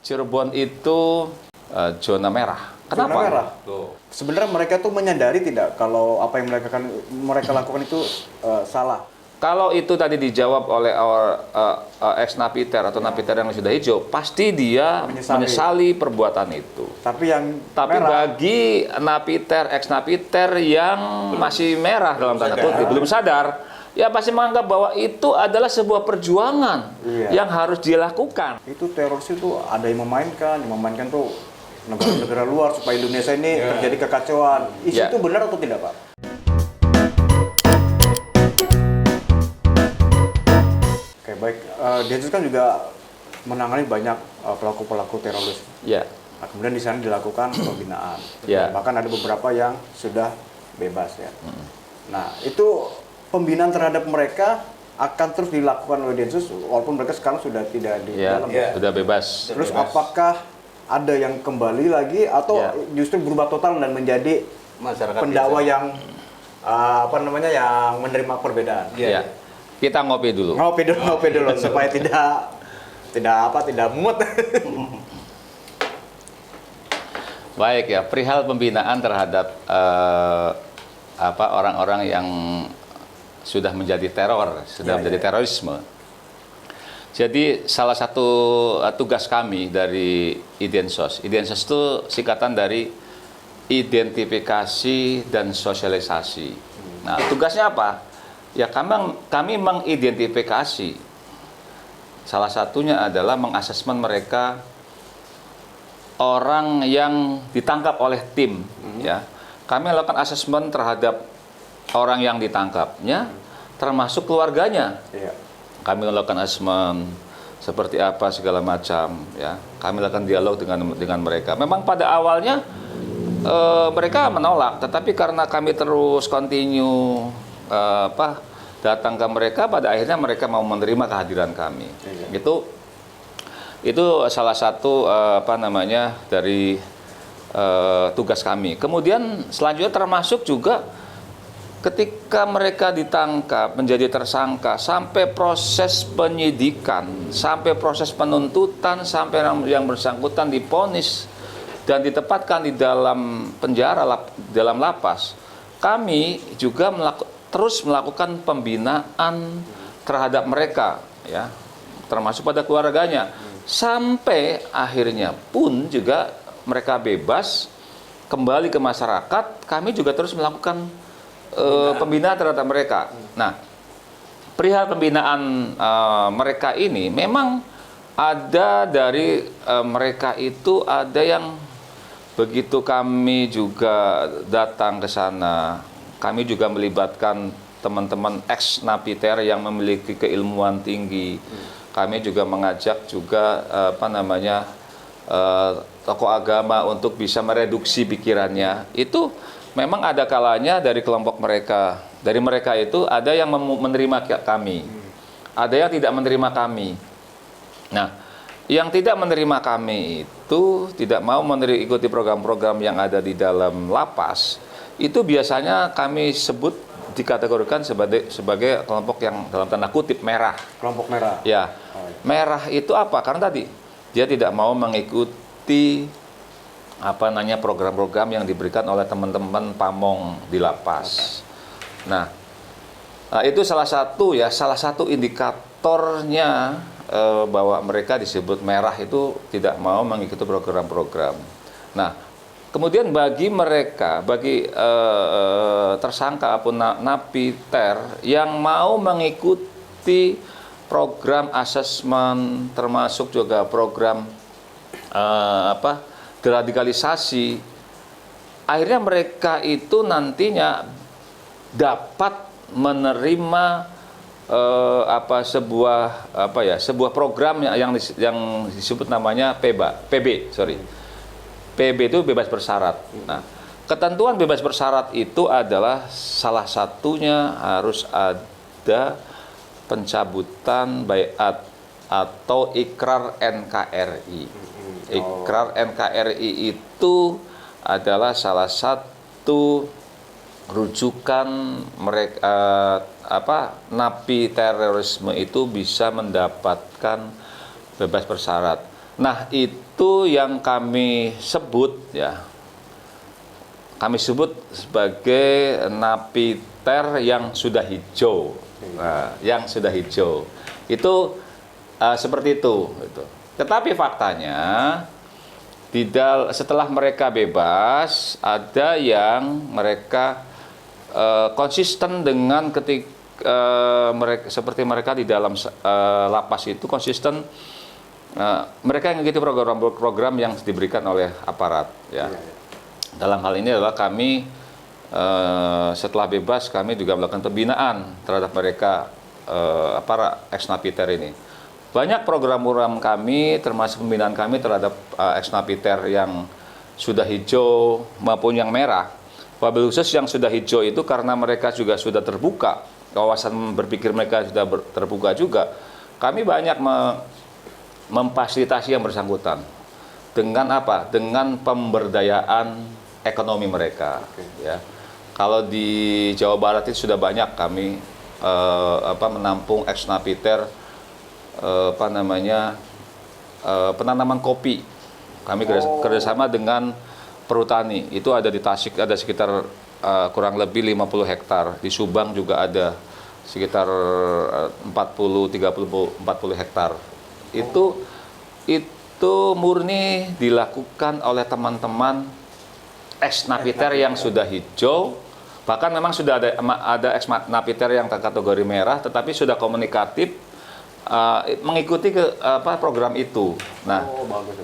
Cirebon itu zona merah. Kenapa? Zona merah. Sebenarnya mereka tuh menyadari tidak kalau apa yang mereka lakukan itu salah? Kalau itu tadi dijawab oleh ex-napiter atau napiter yang sudah hijau, pasti dia menyesali perbuatan itu. Tapi merah, bagi napiter, ex-napiter yang masih merah dalam tanda kutip, belum sadar, ya pasti menganggap bahwa itu adalah sebuah perjuangan yang harus dilakukan. Itu teroris itu ada yang memainkan tuh negara-negara luar supaya Indonesia ini terjadi kekacauan. Isu itu benar atau tidak, Pak? Oke, baik. Densus kan juga menangani banyak pelaku-pelaku teroris. Ya. Nah, kemudian di sana dilakukan pembinaan. Bahkan ada beberapa yang sudah bebas ya. Nah, itu pembinaan terhadap mereka akan terus dilakukan oleh Densus walaupun mereka sekarang sudah tidak di dalam. Sudah bebas. Terus apakah ada yang kembali lagi atau justru berubah total dan menjadi masyarakat pendakwa yang yang menerima perbedaan? Kita ngopi dulu. Ngopi dulu supaya tidak mumet. Baik ya, perihal pembinaan terhadap orang-orang yang sudah menjadi teror, menjadi terorisme. Jadi salah satu tugas kami dari Idensos itu singkatan dari identifikasi dan sosialisasi. Nah, tugasnya apa? Ya kami mengidentifikasi. Salah satunya adalah mengasesmen mereka orang yang ditangkap oleh tim. Ya, kami lakukan asesmen terhadap orang yang ditangkapnya, termasuk keluarganya. Kami lakukan asesmen seperti apa segala macam. Ya, kami lakukan dialog dengan mereka. Memang pada awalnya mereka menolak, tetapi karena kami terus continue datang ke mereka, pada akhirnya mereka mau menerima kehadiran kami. Itu salah satu dari tugas kami. Kemudian selanjutnya termasuk juga ketika mereka ditangkap menjadi tersangka sampai proses penyidikan, sampai proses penuntutan, sampai yang bersangkutan divonis dan ditempatkan di dalam penjara, dalam lapas, kami juga terus melakukan pembinaan terhadap mereka, ya, termasuk pada keluarganya, sampai akhirnya pun juga mereka bebas kembali ke masyarakat. Kami juga terus melakukan pembinaan terhadap mereka. Nah, perihal pembinaan mereka ini memang ada dari mereka itu ada yang begitu kami juga datang ke sana. Kami juga melibatkan teman-teman ex-napiter yang memiliki keilmuan tinggi. Kami juga mengajak juga tokoh agama untuk bisa mereduksi pikirannya. Itu memang ada kalanya dari kelompok mereka. Dari mereka itu ada yang menerima kami, ada yang tidak menerima kami. Nah, yang tidak menerima kami itu tidak mau ikuti program-program yang ada di dalam lapas. Itu biasanya kami sebut dikategorikan sebagai kelompok yang dalam tanda kutip merah. Kelompok merah. Ya, merah itu apa? Karena tadi dia tidak mau mengikuti program-program yang diberikan oleh teman-teman pamong di lapas. Nah, itu salah satu indikatornya bahwa mereka disebut merah itu tidak mau mengikuti program-program. Nah, kemudian bagi tersangka ataupun napiter yang mau mengikuti program asesmen, termasuk juga program deradikalisasi, akhirnya mereka itu nantinya dapat menerima sebuah program yang disebut namanya PB itu bebas bersyarat. Nah, ketentuan bebas bersyarat itu adalah salah satunya harus ada pencabutan baiat atau ikrar NKRI. Ikrar NKRI itu adalah salah satu rujukan mereka napi terorisme itu bisa mendapatkan bebas bersyarat. Nah, itu yang kami sebut ya. Kami sebut sebagai napiter yang sudah hijau. Nah, yang sudah hijau. Itu seperti itu gitu. Tetapi faktanya setelah mereka bebas, ada yang mereka konsisten dengan mereka seperti mereka di dalam lapas itu konsisten. Mereka yang mengikuti program-program yang diberikan oleh aparat ya. Dalam hal ini adalah kami setelah bebas kami juga melakukan pembinaan terhadap mereka para ex-napiter ini. Banyak program-program kami termasuk pembinaan kami terhadap ex-napiter yang sudah hijau maupun yang merah. Wabil khusus yang sudah hijau itu karena mereka juga sudah terbuka, kawasan berpikir mereka sudah terbuka juga. Kami banyak memfasilitasi yang bersangkutan dengan apa? Dengan pemberdayaan ekonomi mereka. Ya, kalau di Jawa Barat itu sudah banyak kami menampung ex-napiter penanaman kopi. Kami kerjasama dengan perhutani. Itu ada di Tasik ada sekitar kurang lebih 50 hektar. Di Subang juga ada sekitar 40 hektar. Itu murni dilakukan oleh teman-teman ex-napiter yang sudah hijau. Bahkan memang sudah ada ex-napiter yang kategori merah, tetapi sudah komunikatif mengikuti program itu. Nah, bagus,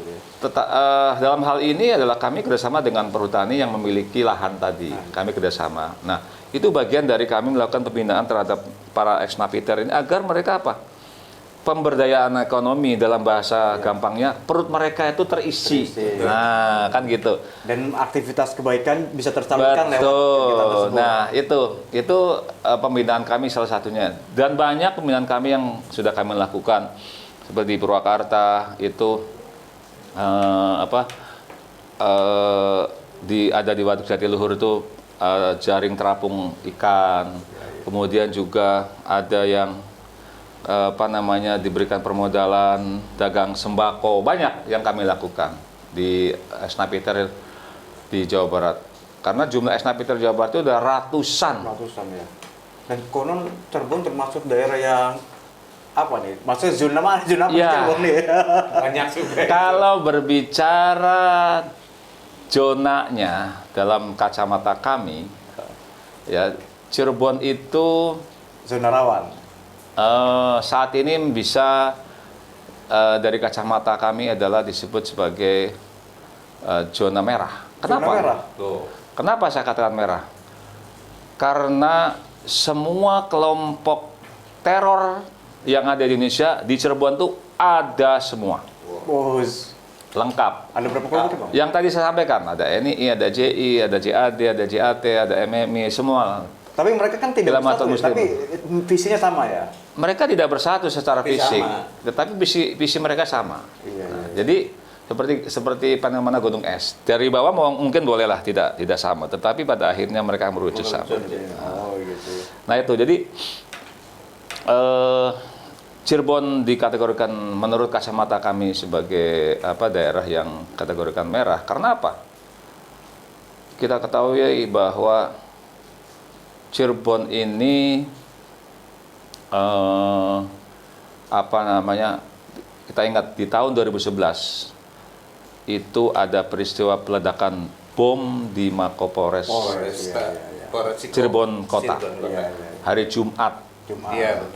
dalam hal ini adalah kami kerjasama dengan perhutani yang memiliki lahan tadi. Kami kerjasama. Nah, itu bagian dari kami melakukan pembinaan terhadap para ex-napiter ini agar mereka pemberdayaan ekonomi, dalam bahasa gampangnya perut mereka itu terisi. Nah, kan gitu. Dan aktivitas kebaikan bisa tersalurkan lewat kegiatan tersebut. Nah, itu pembinaan kami salah satunya. Dan banyak pembinaan kami yang sudah kami lakukan seperti Purwakarta itu ada di Waduk Jatiluhur itu jaring terapung ikan. Kemudian juga ada yang diberikan permodalan dagang sembako. Banyak yang kami lakukan di ex-napiter di Jawa Barat. Karena jumlah ex-napiter Jawa Barat itu udah ratusan ya. Dan konon Cirebon termasuk daerah yang apa nih? Maksudnya zona mana? Zona apa Cirebon nih? Banyak juga. Kalau berbicara zonanya dalam kacamata kami, ya Cirebon itu zona rawan. Saat ini bisa dari kacamata kami adalah disebut sebagai zona merah. Kenapa? Zona merah. Kenapa saya katakan merah? Karena semua kelompok teror yang ada di Indonesia di Cirebon tuh ada semua. Lengkap. Ada berapa kelompok, Bang? Yang tadi saya sampaikan, ada NII, ada JI, ada JAD, ada JAT, ada MMI, semua. Tapi mereka kan tidak bersatu, tapi visinya sama ya? Mereka tidak bersatu secara fisik, tetapi visi mereka sama. Jadi seperti fenomena gunung es. Dari bawah mungkin bolehlah tidak sama, tetapi pada akhirnya mereka merujuk sama. Gitu. Nah itu, jadi Cirebon dikategorikan menurut kacamata kami sebagai daerah yang kategorikan merah. Karena apa? Kita ketahui bahwa Cirebon ini kita ingat di tahun 2011 itu ada peristiwa peledakan bom di Mako Cirebon Kota. Hari Jumat.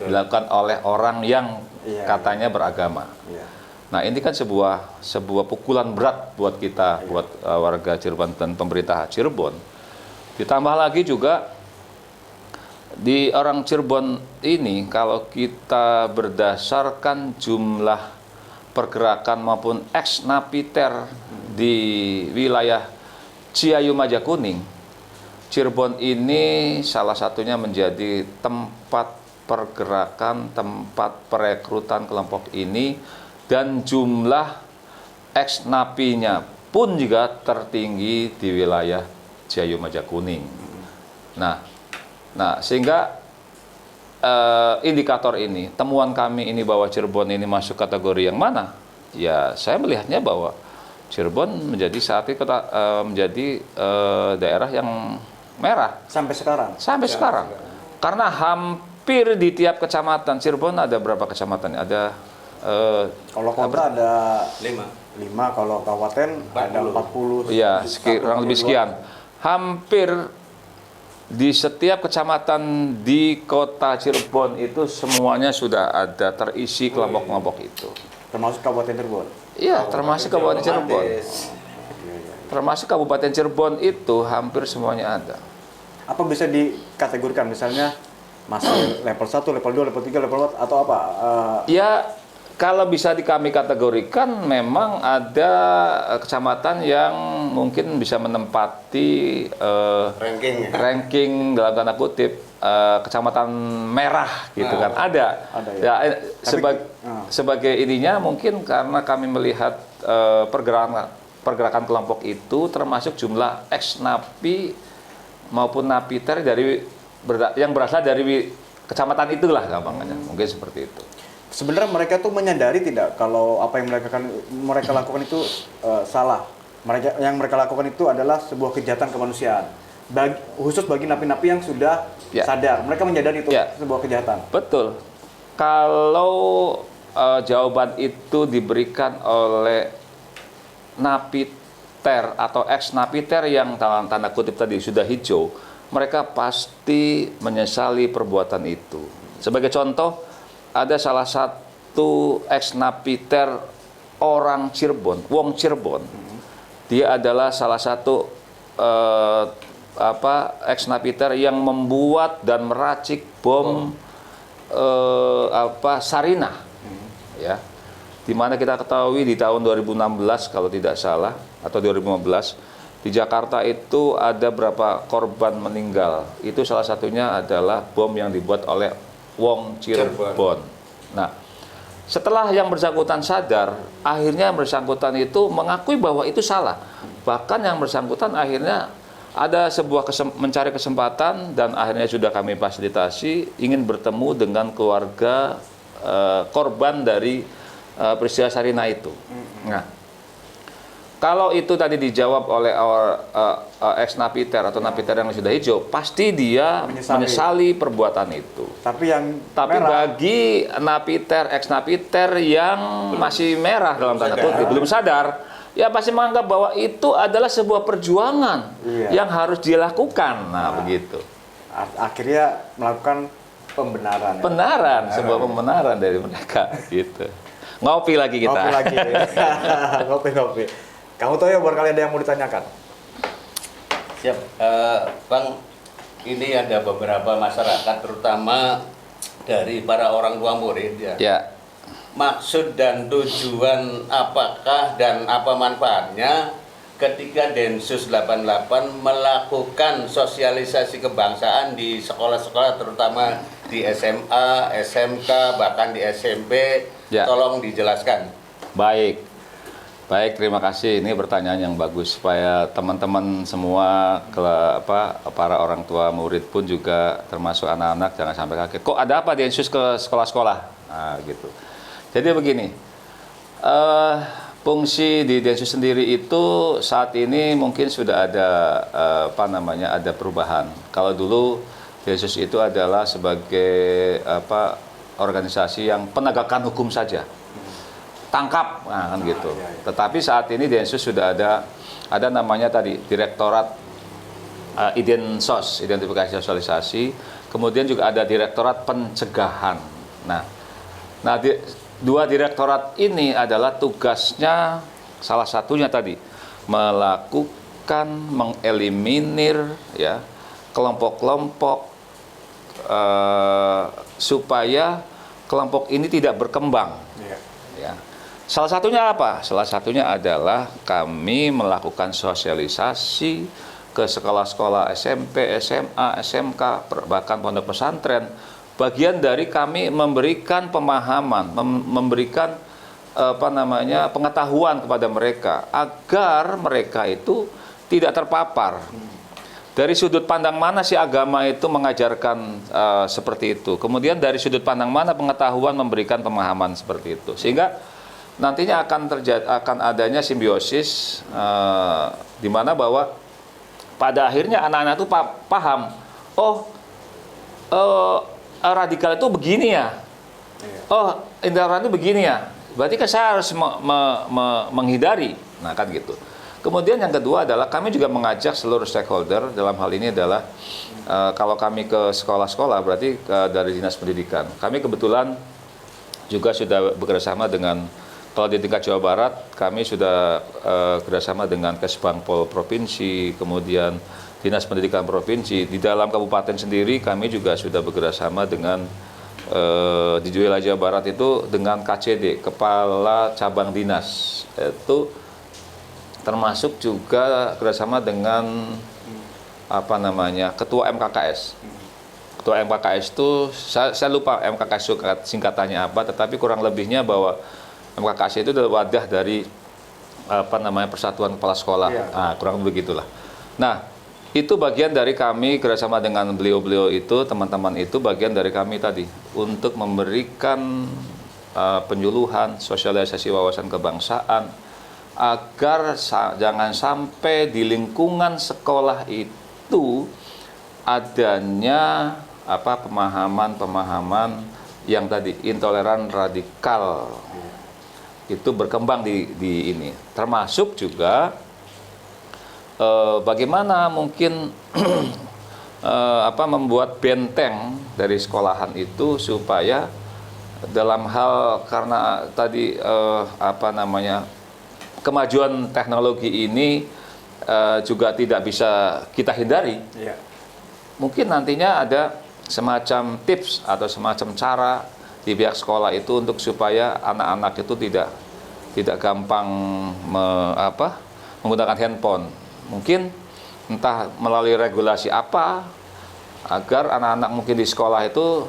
Dilakukan oleh orang yang katanya beragama. Nah, ini kan sebuah pukulan berat buat kita, buat warga Cirebon dan pemerintah Cirebon. Ditambah lagi juga di orang Cirebon ini, kalau kita berdasarkan jumlah pergerakan maupun ex-napiter di wilayah Ciayu Majakuning, Cirebon ini salah satunya menjadi tempat pergerakan, tempat perekrutan kelompok ini, dan jumlah ex-napinya pun juga tertinggi di wilayah Ciayu Majakuning. Nah, sehingga indikator ini, temuan kami ini bahwa Cirebon ini masuk kategori yang mana? ya saya melihatnya bahwa Cirebon menjadi saat itu menjadi daerah yang merah Sampai sekarang. sampai sekarang. Karena hampir di tiap kecamatan Cirebon ada berapa kecamatan? Ada Kalau kota ada 5. 5, kalau kabupaten ada 40. ya kurang lebih sekian. Hampir di setiap kecamatan di kota Cirebon itu semuanya sudah ada terisi kelompok-kelompok itu. Termasuk Kabupaten Cirebon. Iya, termasuk Kabupaten Cirebon. Termasuk Kabupaten Cirebon itu hampir semuanya ada. Apa bisa dikategorikan misalnya masih level 1, level 2, level 3, level 4 atau apa? Ya, kalau bisa kami kategorikan memang ada kecamatan yang mungkin bisa menempati ranking dalam tanda kutip kecamatan merah gitu kan. Ada ya. ya sebagai ininya mungkin karena kami melihat pergerakan kelompok itu termasuk jumlah ex-napi maupun napiter yang berasal dari kecamatan itulah gampangnya, mungkin seperti itu. Sebenarnya mereka tuh menyadari tidak kalau apa yang mereka lakukan itu salah. Yang mereka lakukan itu adalah sebuah kejahatan kemanusiaan. Khusus bagi napi-napi yang sudah sadar, mereka menyadari itu sebuah kejahatan. Betul. Kalau jawaban itu diberikan oleh napiter atau ex-napiter yang dalam tanda kutip tadi sudah hijau, mereka pasti menyesali perbuatan itu. Sebagai contoh, ada salah satu ex-napiter orang Cirebon, Wong Cirebon. Dia adalah salah satu ex-napiter yang membuat dan meracik bom Sarinah, ya. Di mana kita ketahui di tahun 2016 kalau tidak salah atau 2015 di Jakarta itu ada berapa korban meninggal. Itu salah satunya adalah bom yang dibuat oleh Wong Cirebon. Nah, setelah yang bersangkutan sadar, akhirnya yang bersangkutan itu mengakui bahwa itu salah. Bahkan yang bersangkutan akhirnya ada sebuah mencari kesempatan dan akhirnya sudah kami fasilitasi ingin bertemu dengan keluarga korban dari peristiwa Sarinah itu. Nah, kalau itu tadi dijawab oleh ex-napiter atau napiter yang sudah hijau, pasti dia menyesali perbuatan itu. Tapi bagi napiter, ex-napiter yang masih merah dalam tanda kutip, belum sadar, ya pasti menganggap bahwa itu adalah sebuah perjuangan yang harus dilakukan. Nah, begitu. Akhirnya melakukan pembenaran. Sebuah pembenaran dari mereka, gitu. Ngopi lagi kita. Ngopi lagi. Ngopi. Kamu tahu ya, barangkali ada yang mau ditanyakan? Siap, Bang. Ini ada beberapa masyarakat, terutama dari para orang tua murid ya. Maksud dan tujuan apakah dan apa manfaatnya ketika Densus 88 melakukan sosialisasi kebangsaan di sekolah-sekolah, terutama di SMA, SMK, bahkan di SMP? Tolong dijelaskan. Baik, terima kasih. Ini pertanyaan yang bagus supaya teman-teman semua, para orang tua murid pun juga termasuk anak-anak jangan sampai kaget. Kok ada apa Densus ke sekolah-sekolah? Nah, gitu. Jadi begini, fungsi di Densus sendiri itu saat ini mungkin sudah ada ada perubahan. Kalau dulu Densus itu adalah sebagai organisasi yang penegakan hukum saja, tangkap, kan gitu. Tetapi saat ini Densus sudah ada namanya tadi Direktorat Idensos, identifikasi sosialisasi, kemudian juga ada Direktorat Pencegahan. Nah, dua direktorat ini adalah tugasnya salah satunya tadi melakukan mengeliminir ya kelompok-kelompok supaya kelompok ini tidak berkembang. Ya. Salah satunya apa? Salah satunya adalah kami melakukan sosialisasi ke sekolah-sekolah SMP, SMA, SMK, bahkan pondok pesantren. Bagian dari kami memberikan pemahaman, memberikan pengetahuan kepada mereka agar mereka itu tidak terpapar. Dari sudut pandang mana sih agama itu mengajarkan seperti itu? Kemudian dari sudut pandang mana pengetahuan memberikan pemahaman seperti itu? Sehingga nantinya akan adanya simbiosis di mana bahwa pada akhirnya anak-anak itu paham, oh radikal itu begini ya, oh intoleran itu begini ya, berarti kan saya harus menghindari. Nah kan gitu. Kemudian yang kedua adalah kami juga mengajak seluruh stakeholder, dalam hal ini adalah kalau kami ke sekolah-sekolah berarti dari Dinas Pendidikan. Kami kebetulan juga sudah bekerjasama dengan, kalau di tingkat Jawa Barat kami sudah kerjasama dengan Kesbangpol Provinsi, kemudian Dinas Pendidikan Provinsi. Di dalam kabupaten sendiri kami juga sudah bekerjasama dengan di wilayah Jawa Barat itu dengan KCD, Kepala Cabang Dinas, itu termasuk juga kerjasama dengan Ketua MKKS. Ketua MKKS itu saya lupa MKKS singkatannya apa, tetapi kurang lebihnya bahwa MKKS itu adalah wadah dari Persatuan Kepala Sekolah. Nah, kurang lebih begitulah. Nah, itu bagian dari kami kerjasama dengan beliau-beliau itu, teman-teman itu bagian dari kami tadi untuk memberikan penyuluhan, sosialisasi wawasan kebangsaan, agar jangan sampai di lingkungan sekolah itu adanya pemahaman-pemahaman yang tadi intoleran radikal itu berkembang di ini. Termasuk juga bagaimana mungkin membuat benteng dari sekolahan itu supaya dalam hal karena tadi kemajuan teknologi ini juga tidak bisa kita hindari. Mungkin nantinya ada semacam tips atau semacam cara di pihak sekolah itu untuk supaya anak-anak itu tidak gampang menggunakan handphone. Mungkin entah melalui regulasi apa agar anak-anak mungkin di sekolah itu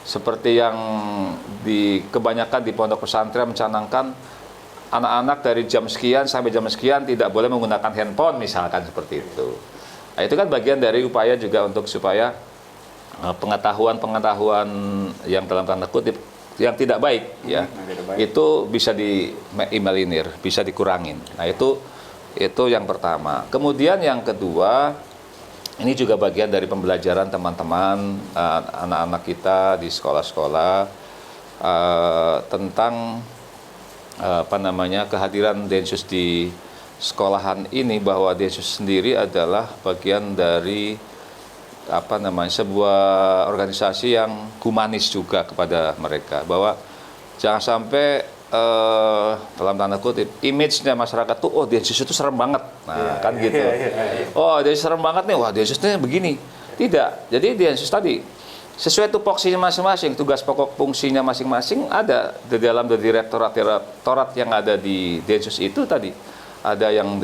seperti yang kebanyakan di pondok pesantren mencanangkan anak-anak dari jam sekian sampai jam sekian tidak boleh menggunakan handphone misalkan seperti itu. Nah, itu kan bagian dari upaya juga untuk supaya pengetahuan yang dalam tanda kutip yang tidak baik itu bisa dieliminir, bisa dikurangin. Nah, itu yang pertama. Kemudian yang kedua, ini juga bagian dari pembelajaran teman-teman anak-anak kita di sekolah-sekolah tentang kehadiran Densus di sekolahan ini, bahwa Densus sendiri adalah bagian dari sebuah organisasi yang humanis juga kepada mereka, bahwa jangan sampai dalam tanda kutip image-nya masyarakat tuh Densus itu serem banget. Nah, kan gitu. Oh, Densus serem banget nih. Wah, Densusnya begini. Tidak. Jadi Densus tadi sesuai tupoksinya masing-masing, tugas pokok fungsinya masing-masing ada di dalam direktorat yang ada di Densus itu tadi. Ada yang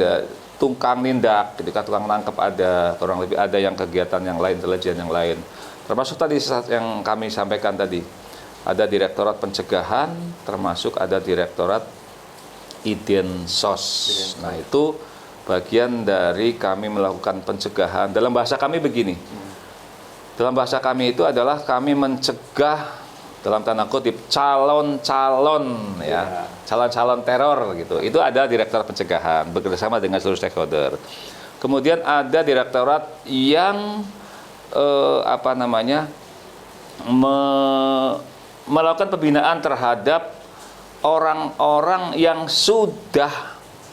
tukang nindak, ketika tukang nangkep ada, kurang lebih ada yang kegiatan yang lain, intelijen yang lain. Termasuk tadi yang kami sampaikan tadi. Ada direktorat pencegahan, termasuk ada direktorat Idensos. Nah, itu bagian dari kami melakukan pencegahan. Dalam bahasa kami begini. Dalam bahasa kami itu adalah kami mencegah dalam tanda kutip calon-calon calon-calon teror gitu. Itu ada direktorat pencegahan bekerjasama dengan seluruh stakeholder. Kemudian ada direktorat yang melakukan pembinaan terhadap orang-orang yang sudah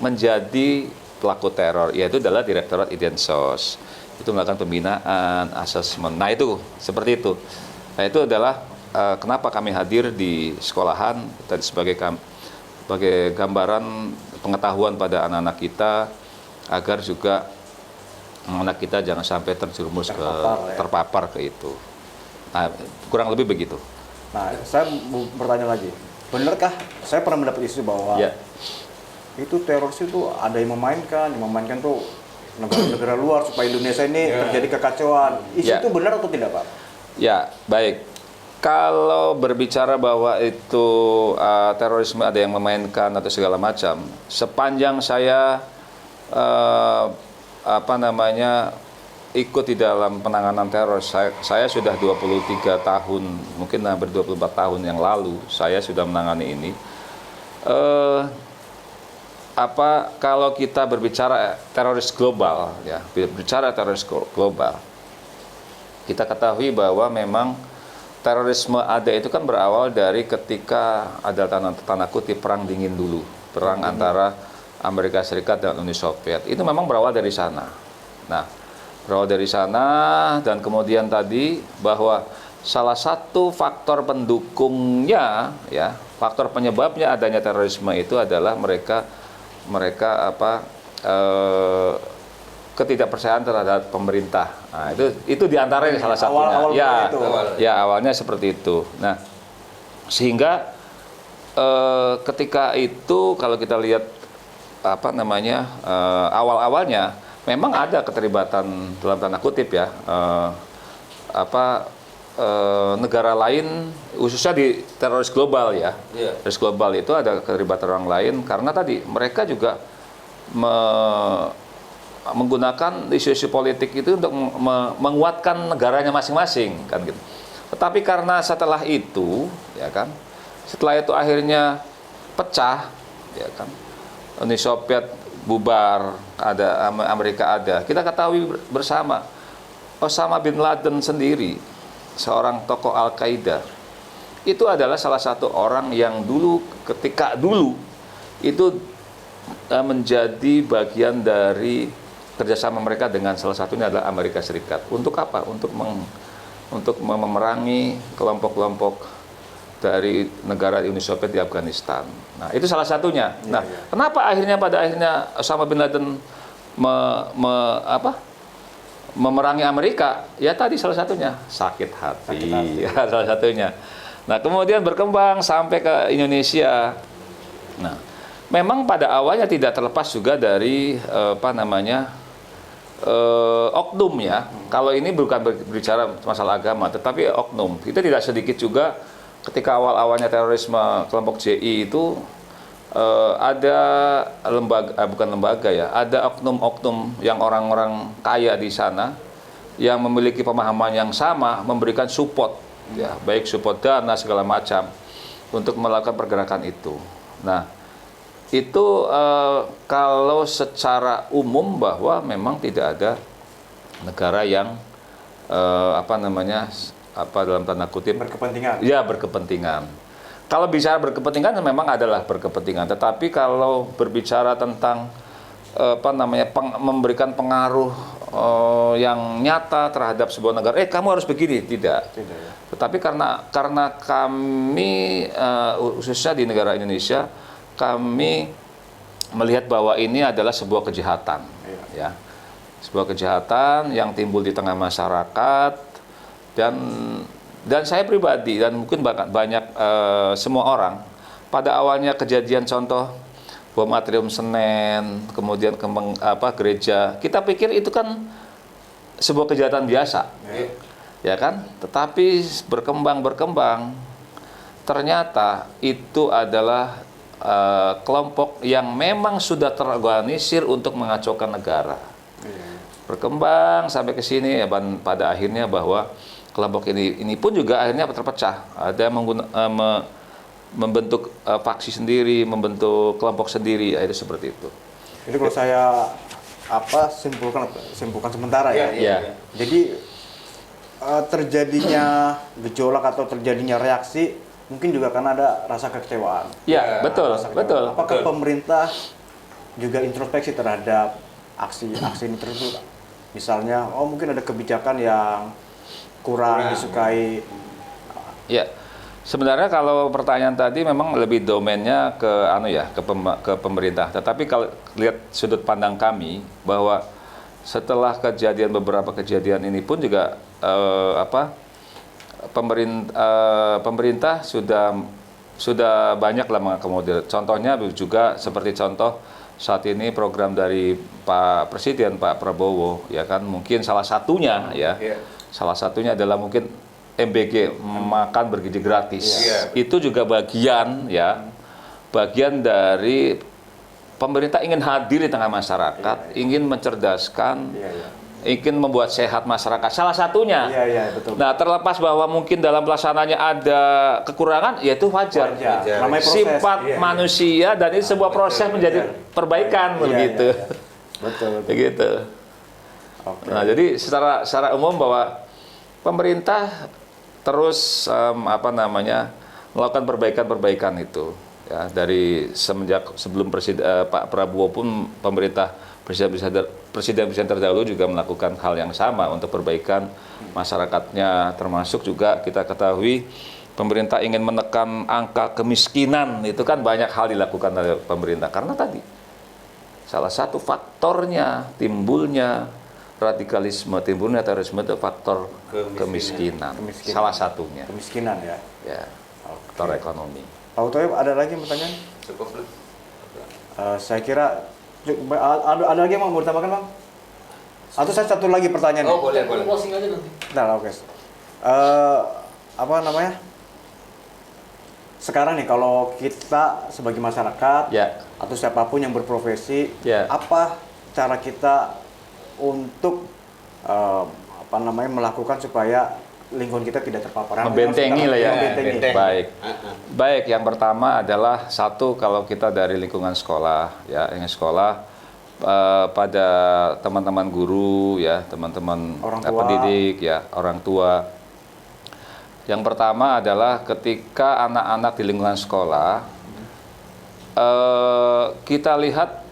menjadi pelaku teror, yaitu adalah direktorat Idensos. Itu melakukan pembinaan, asesmen. Nah, itu seperti itu. Nah, itu adalah kenapa kami hadir di sekolahan tadi sebagai gambaran pengetahuan pada anak-anak kita, agar juga anak kita jangan sampai terjerumus terpapar ke itu. Nah, kurang lebih begitu. Nah, saya bertanya lagi, benarkah saya pernah mendapat isu bahwa itu teroris itu ada yang memainkan tuh negara-negara luar supaya Indonesia ini terjadi kekacauan. Isu itu benar atau tidak, Pak? Ya, baik. Kalau berbicara bahwa itu terorisme ada yang memainkan atau segala macam, sepanjang saya ikut di dalam penanganan teror, saya sudah 23 tahun, mungkin hampir 24 tahun yang lalu saya sudah menangani ini. Kalau kita berbicara teroris global, ya, berbicara teroris global, kita ketahui bahwa memang terorisme ada itu kan berawal dari ketika ada tanda kutip perang dingin dulu, perang antara Amerika Serikat dan Uni Soviet. Itu memang berawal dari sana. Nah, berawal dari sana dan kemudian tadi bahwa salah satu faktor pendukungnya, ya, faktor penyebabnya adanya terorisme itu adalah mereka ketidakpercayaan terhadap pemerintah. Nah, itu diantaranya salah satunya. Awalnya seperti itu. Nah, sehingga ketika itu kalau kita lihat awal-awalnya memang ada keterlibatan dalam tanda kutip ya, negara lain khususnya di teroris global ya. Teroris global itu ada keterlibatan orang lain karena tadi mereka juga menggunakan isu-isu politik itu untuk menguatkan negaranya masing-masing kan gitu. Tetapi karena setelah itu ya kan, setelah itu akhirnya pecah ya kan, Uni Soviet bubar, ada Amerika ada. Kita ketahui bersama Osama bin Laden sendiri, seorang tokoh Al-Qaeda, itu adalah salah satu orang yang ketika dulu itu menjadi bagian dari kerjasama mereka dengan salah satunya adalah Amerika Serikat. Untuk apa? Untuk memerangi kelompok-kelompok dari negara Uni Soviet di Afghanistan. Nah, itu salah satunya. Kenapa pada akhirnya Osama bin Laden memerangi Amerika? Ya tadi salah satunya sakit hati. Ya, salah satunya. Nah, kemudian berkembang sampai ke Indonesia. Nah, memang pada awalnya tidak terlepas juga dari oknum ya. Kalau ini bukan berbicara masalah agama, tetapi oknum. Kita tidak sedikit juga ketika awal-awalnya terorisme kelompok JI itu ada ada oknum-oknum yang orang-orang kaya di sana yang memiliki pemahaman yang sama memberikan support ya, baik support dana segala macam untuk melakukan pergerakan itu. Nah, itu kalau secara umum bahwa memang tidak ada negara yang dalam tanda kutip berkepentingan. Ya, berkepentingan. Kalau bicara berkepentingan memang adalah berkepentingan, tetapi kalau berbicara tentang memberikan pengaruh yang nyata terhadap sebuah negara, kamu harus begini, tidak ya. Tetapi karena kami khususnya di negara Indonesia, kami melihat bahwa ini adalah sebuah kejahatan, ya, sebuah kejahatan yang timbul di tengah masyarakat. Dan saya pribadi dan mungkin banyak semua orang pada awalnya kejadian contoh bom atrium Senen, kemudian gereja, kita pikir itu kan sebuah kejahatan biasa, ya kan? Tetapi berkembang, ternyata itu adalah kelompok yang memang sudah terorganisir untuk mengacaukan negara. Berkembang sampai ke sini ya, pada akhirnya bahwa kelompok ini pun juga akhirnya terpecah. Ada membentuk faksi sendiri, membentuk kelompok sendiri, itu seperti itu. Jadi kalau saya simpulkan sementara ya. Jadi terjadinya gejolak atau terjadinya reaksi mungkin juga karena ada rasa kekecewaan. Ya, betul. Apakah pemerintah juga introspeksi terhadap aksi ini tersebut? Misalnya, mungkin ada kebijakan yang kurang disukai. Ya, sebenarnya kalau pertanyaan tadi memang lebih domainnya ke pemerintah. Tetapi kalau lihat sudut pandang kami bahwa setelah beberapa kejadian ini pun juga pemerintah sudah banyak lah mengakomodir. Contohnya juga seperti contoh saat ini program dari Pak Presiden Pak Prabowo, ya kan, mungkin salah satunya salah satunya adalah mungkin MBG, makan bergizi gratis. Itu juga bagian dari pemerintah ingin hadir di tengah masyarakat, ingin mencerdaskan ingin membuat sehat masyarakat. Salah satunya. Iya, betul. Nah, terlepas bahwa mungkin dalam pelaksananya ada kekurangan, ya itu wajar. Namanya proses. Sifat manusia dan ini sebuah proses menjadi perbaikan begitu. Betul. Begitu. Oke. Nah, jadi secara umum bahwa pemerintah terus melakukan perbaikan-perbaikan itu. Ya, dari semenjak sebelum Pak Prabowo pun presiden terdahulu juga melakukan hal yang sama untuk perbaikan masyarakatnya, termasuk juga kita ketahui pemerintah ingin menekan angka kemiskinan, itu kan banyak hal dilakukan oleh pemerintah karena tadi salah satu faktornya timbulnya radikalisme, timbulnya terorisme itu faktor kemiskinan. Salah satunya. Kemiskinan ya. Ya, faktor ekonomi. Pak Utoyo, ada lagi pertanyaan? Cukup belum? Saya kira ada lagi yang mau ditambahkan, Bang? Atau saya satu lagi pertanyaan? Oh, boleh. Closing aja nanti. Nah, oke. Apa namanya? Sekarang nih, kalau kita sebagai masyarakat atau siapapun yang berprofesi, apa cara kita untuk melakukan supaya lingkungan kita tidak terpapar? Membentengi lah ya. Membentengi. Baik. Yang pertama adalah satu, kalau kita dari lingkungan sekolah, ya, yang sekolah pada teman-teman guru, ya, teman-teman pendidik, ya, orang tua. Yang pertama adalah ketika anak-anak di lingkungan sekolah, kita lihat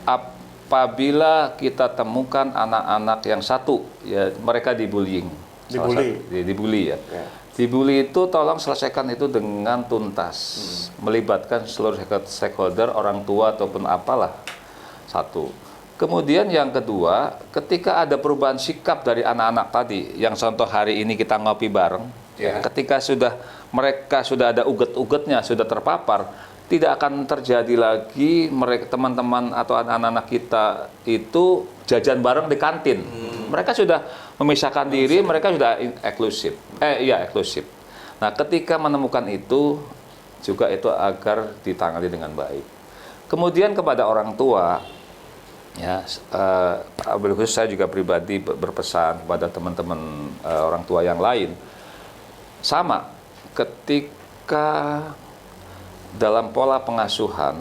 apabila kita temukan anak-anak yang satu, ya, mereka dibullying. Dibully ya. Dibully itu tolong selesaikan itu dengan tuntas, melibatkan seluruh stakeholder, orang tua ataupun apalah. Satu. Kemudian yang kedua, ketika ada perubahan sikap dari anak-anak tadi, yang contoh hari ini kita ngopi bareng, ketika mereka sudah ada uget-ugetnya, sudah terpapar, tidak akan terjadi lagi teman-teman atau anak-anak kita itu jajan bareng di kantin. Mereka sudah memisahkan diri, mereka sudah eksklusif. Eksklusif. Nah, ketika menemukan itu juga itu agar ditangani dengan baik. Kemudian kepada orang tua, ya, khusus saya juga pribadi berpesan kepada teman-teman orang tua yang lain, sama, ketika dalam pola pengasuhan,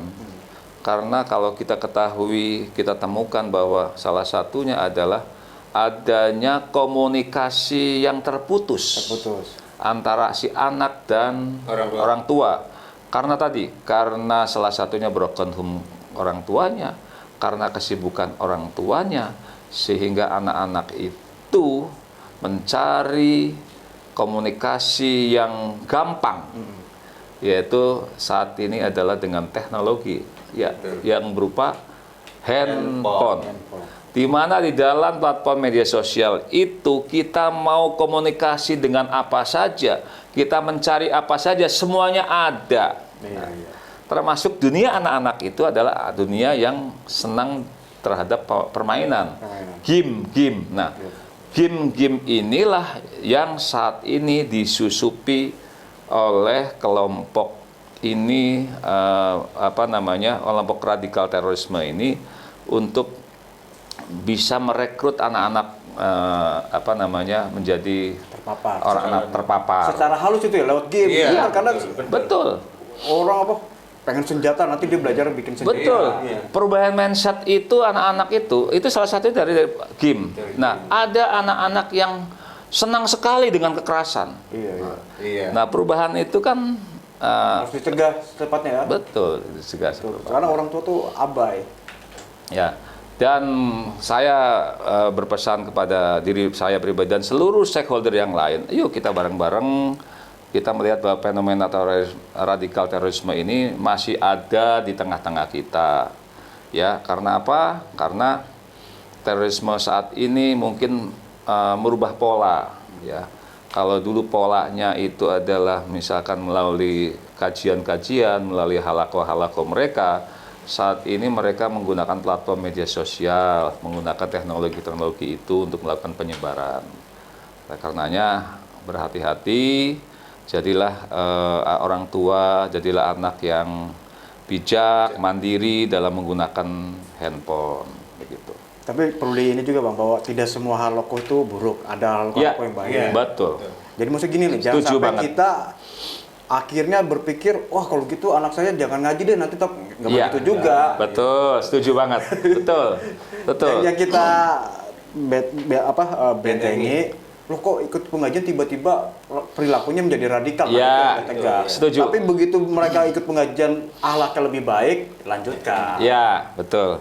karena kalau kita ketahui, kita temukan bahwa salah satunya adalah adanya komunikasi yang terputus antara si anak dan orang tua. Karena salah satunya broken home orang tuanya, karena kesibukan orang tuanya, sehingga anak-anak itu mencari komunikasi yang gampang, yaitu saat ini adalah dengan teknologi, ya, yang berupa handphone. Di mana di dalam platform media sosial itu kita mau komunikasi dengan apa saja, kita mencari apa saja, semuanya ada. Termasuk dunia anak-anak itu adalah dunia yang senang terhadap permainan, game. Nah, game inilah yang saat ini disusupi oleh kelompok ini, kelompok radikal terorisme ini untuk bisa merekrut anak-anak menjadi orang anak terpapar. Secara halus itu ya, lewat game. Karena betul. Orang pengen senjata, nanti dia belajar bikin senjata. Betul. Perubahan mindset itu anak-anak itu salah satu dari game. Nah, ada anak-anak yang senang sekali dengan kekerasan. Nah, perubahan itu kan harus dicegah secepatnya ya. Betul, dicegah. Karena orang tua tuh abai. Ya. Dan saya berpesan kepada diri saya pribadi dan seluruh stakeholder yang lain, yuk kita bareng-bareng kita melihat bahwa fenomena radikal terorisme ini masih ada di tengah-tengah kita. Ya, karena apa? Karena terorisme saat ini mungkin merubah pola, ya. Kalau dulu polanya itu adalah misalkan melalui kajian-kajian, melalui halaqah-halaqah mereka, saat ini mereka menggunakan platform media sosial, menggunakan teknologi-teknologi itu untuk melakukan penyebaran. Oleh karenanya berhati-hati, jadilah orang tua, jadilah anak yang bijak, mandiri dalam menggunakan handphone, begitu. Tapi perlu di ini juga Bang, bahwa tidak semua hal loko itu buruk. Ada hal loko Ya, yang baik. betul. Jadi maksud gini nih, jangan Setuju sampai banget. kita akhirnya berpikir, wah kalau gitu anak saya jangan ngaji deh, nanti tetap nggak Iya. begitu juga. Betul, setuju banget. Betul. Betul. Yang kita bentengi, lo kok ikut pengajian tiba-tiba perilakunya menjadi radikal, Ya, radikal, tegas. setuju. Tapi begitu mereka ikut pengajian akhlaknya lebih baik, lanjutkan. Ya, betul.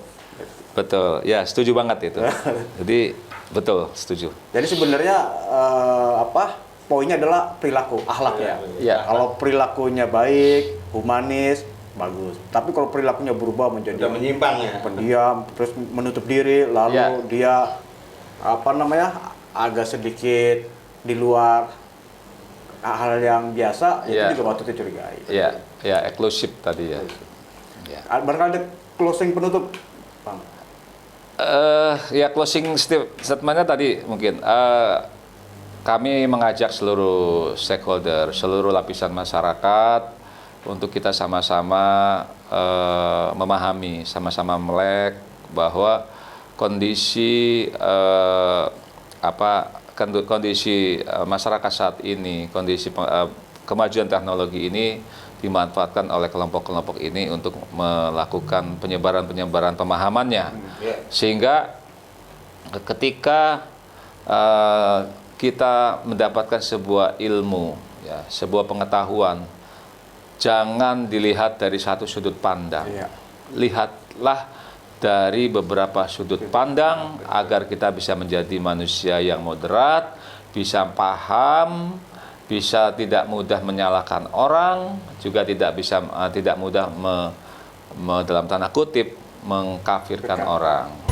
Betul. Ya, setuju banget itu. Jadi betul, setuju. Jadi sebenarnya poinnya adalah perilaku, akhlaknya. Ya. Kalau perilakunya baik, humanis, bagus. Tapi kalau perilakunya berubah menjadi Sudah menyimpang ya. pendiam, terus menutup diri, lalu Ya. dia agak sedikit di luar hal yang biasa, Ya. itu juga patut dicurigai. Ya, ya, eksklusif tadi ya. Ya. Barangkali ada closing penutup, Bang. Ya closing statementnya tadi mungkin kami mengajak seluruh stakeholder, seluruh lapisan masyarakat untuk kita sama-sama memahami, sama-sama melek bahwa kondisi kondisi masyarakat saat ini, kondisi kemajuan teknologi ini dimanfaatkan oleh kelompok-kelompok ini untuk melakukan penyebaran pemahamannya, sehingga ketika kita mendapatkan sebuah ilmu, ya, sebuah pengetahuan, jangan dilihat dari satu sudut pandang, lihatlah dari beberapa sudut pandang agar kita bisa menjadi manusia yang moderat, bisa paham, bisa tidak mudah menyalahkan orang, juga tidak mudah dalam tanda kutip mengkafirkan orang.